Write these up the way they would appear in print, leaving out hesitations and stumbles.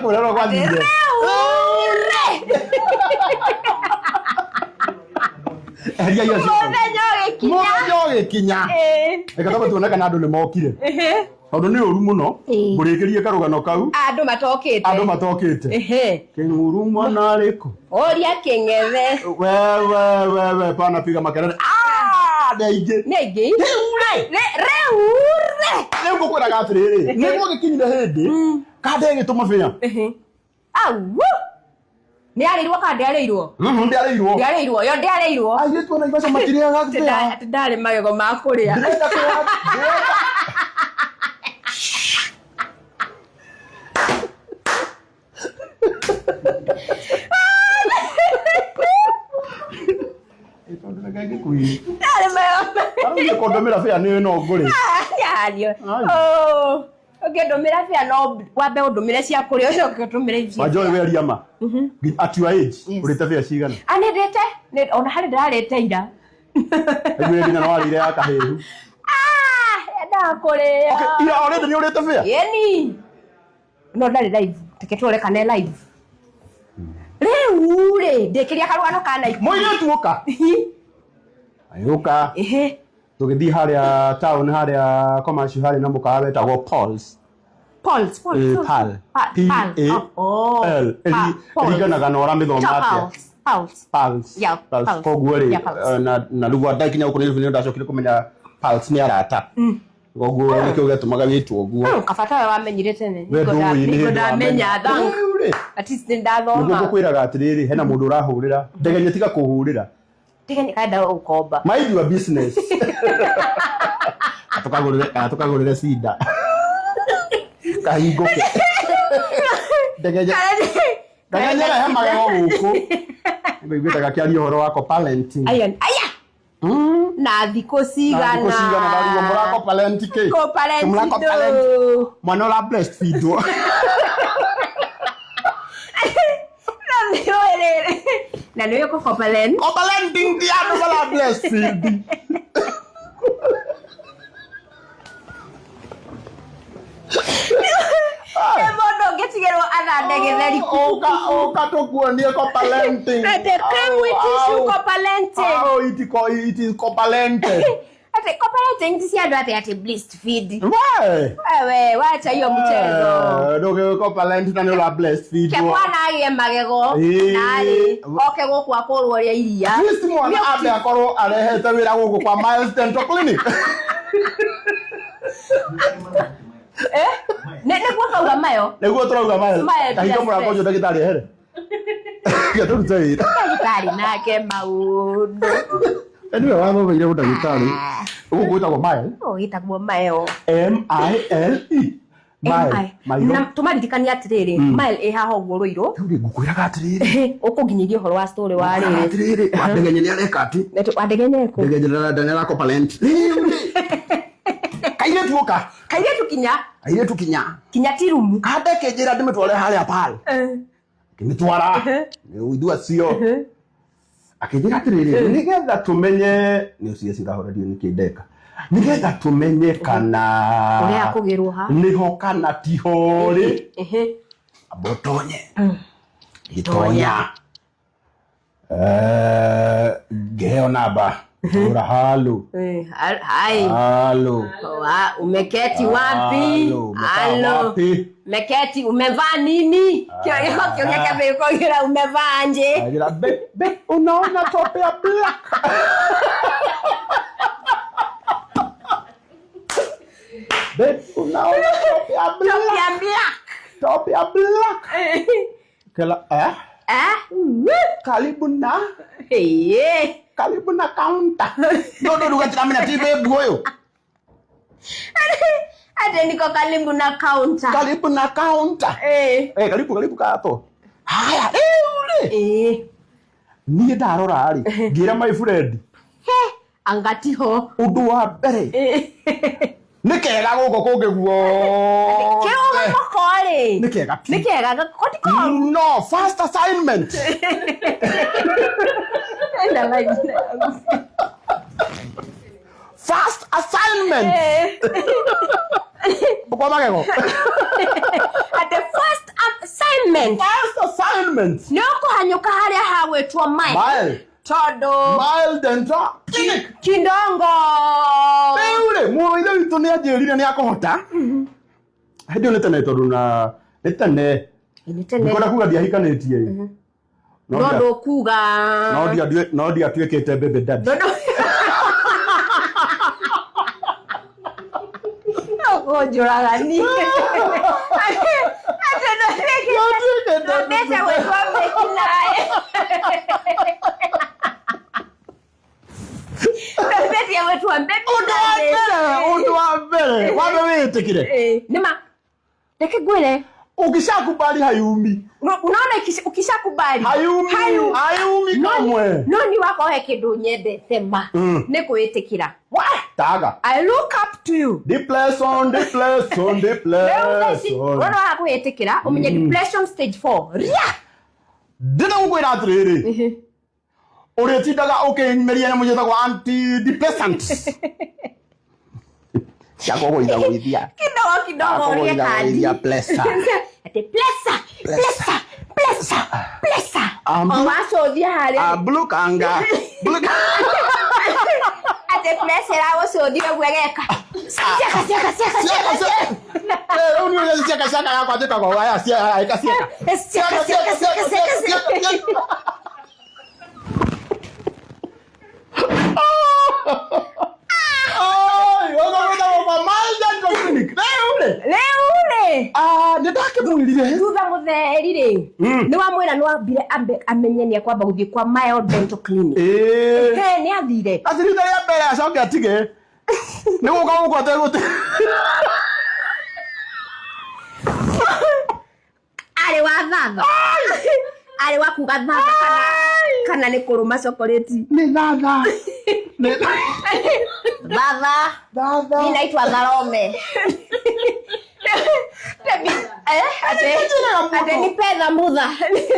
Kulala kwa nje. Eria hiyo sio. Moyo gikinya. Eka toba tuoneka na andu ni mokire. Tondu ni uru muno. Ngurikirie karugano kau. Andu matokite. Kinguru mwana riku. Oria king'ethe. We pana piga makelele. Ndeige. Negi. Reu ngukwira gatiriri. Niguo gikinyire hindi. Kande gituma binya. Au. Ni arirwo ka ndiarirwo. Ndiarirwo. Yo ndiarirwo. Ai tu na ibasa matiria gakira. Ndari magego ma kuria. Ndenda kwa. Itu ndio gage kui. Ndari magego. Ari kondomira fia ni no nguri. Yario. Oh. Ndomira fia no wambe ndomire cia kuria ucio ndomire ici. Wajoe we riama. At your age, urite fia cigana? Anendete, ona hari ndarete ira. Aiwe nginya no warire ya kahehu. Enda kuria. Okay, ira already ni urite fia? Yeni. No ndari live. Teke tore kana live. Riu ri, ndekiria karugano kana iku. Moire tuoka. Ayuka. Tugithi haria town haria commercial haria na mukawe tagwo Paul's. Pal. Riganaga na ora mithoma atia. Pals. Koguo ri na rugo ndakinya uko ni ndacokire kumenya Pals ni arata. Goguo ni kio getumaga witwo guo. Kabata wamenyire tene. Niko ndamenya thank. At least ndathoma. Niguo gukwiraga atiriri hena mundu urahurira. Ndegenye tiga kuhurira. Ndegenye kaenda ukomba. Mind your business. Atukagurire sida. Kahingoke. Ndegenye ya magego guku. Ngwitaga kiario horo wako parenting. Aya. Na thiko cigana. Ndarugo murako parenting ke. Ko parenting. Murako parent. Mwana la breastfeed. Na leo ko parenting. Ko parenting dia no la breastfeed. Mono getigero anandegetheri oka tokuonie ko parenting. Ate come with you ko parenting. Oh, it is ko parenting. Ate ko parenting si ando ate blessed feed. Wewe wacha hiyo mchezo. Ndoge ko parenting na la blessed feed. Ke mwana agie magego nari oke guku akorwo ria iria. Kristi mwana abe akorwo arehete wira guku kwa Miles Dental Clinic. Niguo kauga mayo. Niguo turauga mayo. Kahingo murako njo ndagitari ehere. Getu rutei. Ndagitari nake maundu. Niwe wathomeire ndagitari. Ugu gwitagwo mayo. Gitagwo mayo. M-I-L-E. Na tumaririkania atiriri mile e haha uguo ruiro. Turi ngukwiraga atiriri. Ukunginyiria uhoro wa story wa riri. Atiriri. Wandegenye ni areka ati. Wandegenye ko. Ndegenye Daniela ko parent. Kaire tuoka. Kaire tukinya. Kinya tirumu. Kande kejira ndimetware haria pale. Kimitwara. Ni uithua cio. Akijira atiriri. Nigetha tumenye ni ucie cirahorerio ni kindeka. Nigetha tumenye kana uria kugirwo ha. Niho kana tihori. Abotonye. Gitonya. Geo naba. Ura halu. Hai. Halu. Umeketi wapi? Halo. Meketi umevaa nini? Kionyesha beko gira umevaa nje. Gira be unaona tope ya black. Be unaona tope ya black. Tope ya black. Kala karibu na karibu na counter. Ndio dugatira tibe buoyo. Ade niko karibu na counter. Karibu na counter. Karibu kato. Haya, ule. Ni ndarora ari. Ngira my friend. Angatiho. Undu wa mbere. Nikega guko kungiguo. Keo mukore. Nikega kotiko. No, first assignment. First assignment. At the first assignment. assignment. First assignment. Nĩ ũkũhanyũka harĩa hagwĩtwo Mile. Tondũ Mile dental clinic. Kindongo. Beure, mũithe witũ nĩ anjĩrire nĩ akũhota. Hĩndĩ nĩ tene tondũ na nĩ tene. Ngona kuga ndiahikanĩtie. No ndũkuga. No ndiatuĩkĩte baby daddy. Njũragani. Ndũmĩte gwĩtwo mĩkinaĩ. Ndũmĩte gwĩtwo mĩkinaĩ. Ũndũ wa mbere. Wambe wĩtĩkire. Nĩma. Reke ngwĩre. Ukishakubali hayumi. Unaona ukishakubali. Hayumi kamwe. No ni wako he kindu nyendete ma. Ni kwĩtĩkĩra. Taga. I look up to you. Depression. Wana wa kwĩtĩkĩra umenye depression stage 4. Ria. Ndina gũkwĩra atĩrĩrĩ. Ũrĩtindaga ũkĩmeria na mũnyetagwo antidepressants. Chako goitha goithia. Kidogo urie kandi. Ate plesa. Wacothia harĩa. Blue kanga. Ate plesa ragocothia gwegeka. Siaka. Uni siaka yako ateka kwa waya siaka. Leule. Ndake mwirire. Thutha mutheri ri. Ni wamwira ni wambire amenye ni akwamba guthii kwa Mile Dental Clinic. Ni athire. Athirite ya mbere acoke atige. Ni guka ategute. Ari wa thanga. Ari wa kuga thanga kana ni kuruma chocolate. Ni thanga. Dada. Ninaitwa Dharome. Ate ni pedha mudha.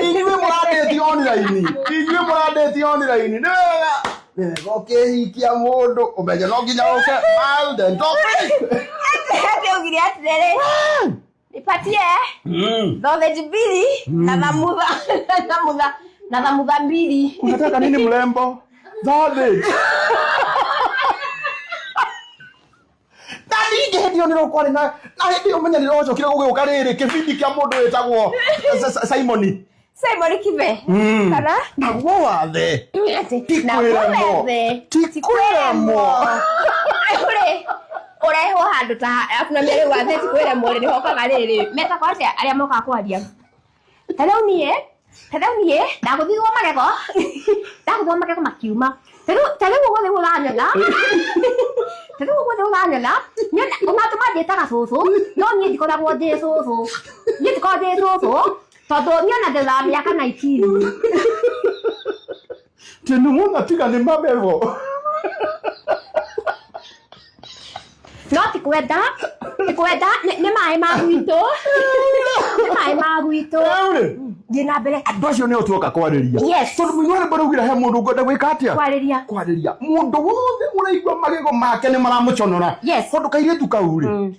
Inyuĩ mũrandĩti online. Nĩ wega ũkĩhikia mũndũ ũmenye no nginya ũke Mile Dental Clinic. Ate ugire atĩrĩrĩ. Nipatie. Sausage mbili na thamutha mbili. Unataka nini mrembo? Sausage. Ndio ndio nilikuwa na ndio mwenye nilocokire gũgĩũka rĩrĩ kĩbindi kĩa mũndũ wĩtagwo Simon Kibe. Kana naguo wathe. Tikwĩremo. Ũrehwo handũ ta afuna mĩrĩ wathe tikwĩremo rĩ hokaga rĩrĩ. Meta kwa atia arĩa moka kwaria. Hello nie ndagũthithwo magego makiuma. Telu gũgũthĩ gũthanyona. Nyona ũngatũma njĩtaga cũcũ. No niĩ ndikoragwo ndĩ cũcũ. Tondũ nyona ndetha mĩaka 19. Tenu mũna tiga nĩ mabego. No tikwenda nĩ maĩ ma gwitũ. Thiĩ na mbere. Andũ acio nĩo tuoka kwarĩria. Yes. Tondũ mũigua nĩ mbarugire he mũndũ ngwenda gwĩka atĩa? Kwarĩria. Mũndũ wothe ũraigua magego make nĩ maramũconora. Yes. Tondũ kairĩtu kau rĩ.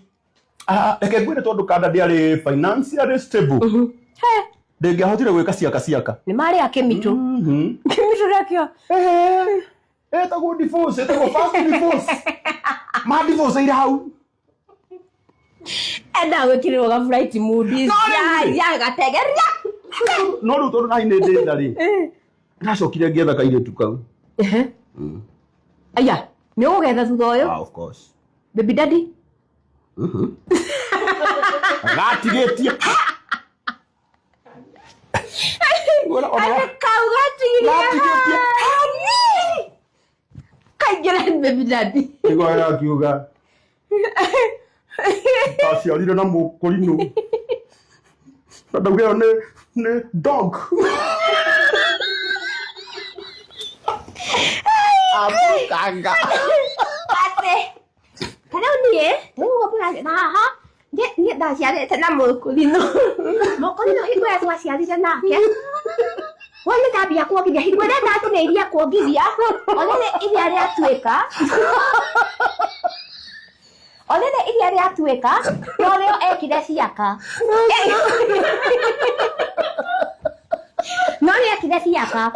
Reke ngwĩre tondũ kanda ndĩarĩ financially stable. Ndĩngĩahotire gwĩka ciaka. Nĩ marĩ akĩmitũ. Kĩmitũ rĩakĩo. Etagwo divorce, first divorce. Ma divorce ira hau. Enda gwĩkĩrĩrwo ga flight mood. Ya gategeria. No rĩu tondũ nahi nĩ ndĩnda rĩ. Ndacokire ngĩetha kairĩtu kau. Aya, nĩ ũgetha thutha ũyũ? Of course. Baby daddy? Gatigĩtie. Kau gatigĩtie. Kaingĩra baby daddy. Nĩguo yakiuga. Taciarire na mũkũrinũ. Na ndauga ĩyo nĩ dog. Abukanga. Ate. Kana niĩ? Nĩguo na haha. Niĩ ndaciarĩte na mũkũrinũ. Mũkũrinũ hingo ya twaciarire nake. Wone tabia kuongithia hingo ĩrĩa ndatinĩirie kuongithia. Onene iria rĩatuĩka. Onene iria rĩatuĩka. No rĩo ekire ciaka. no nä ekire biaka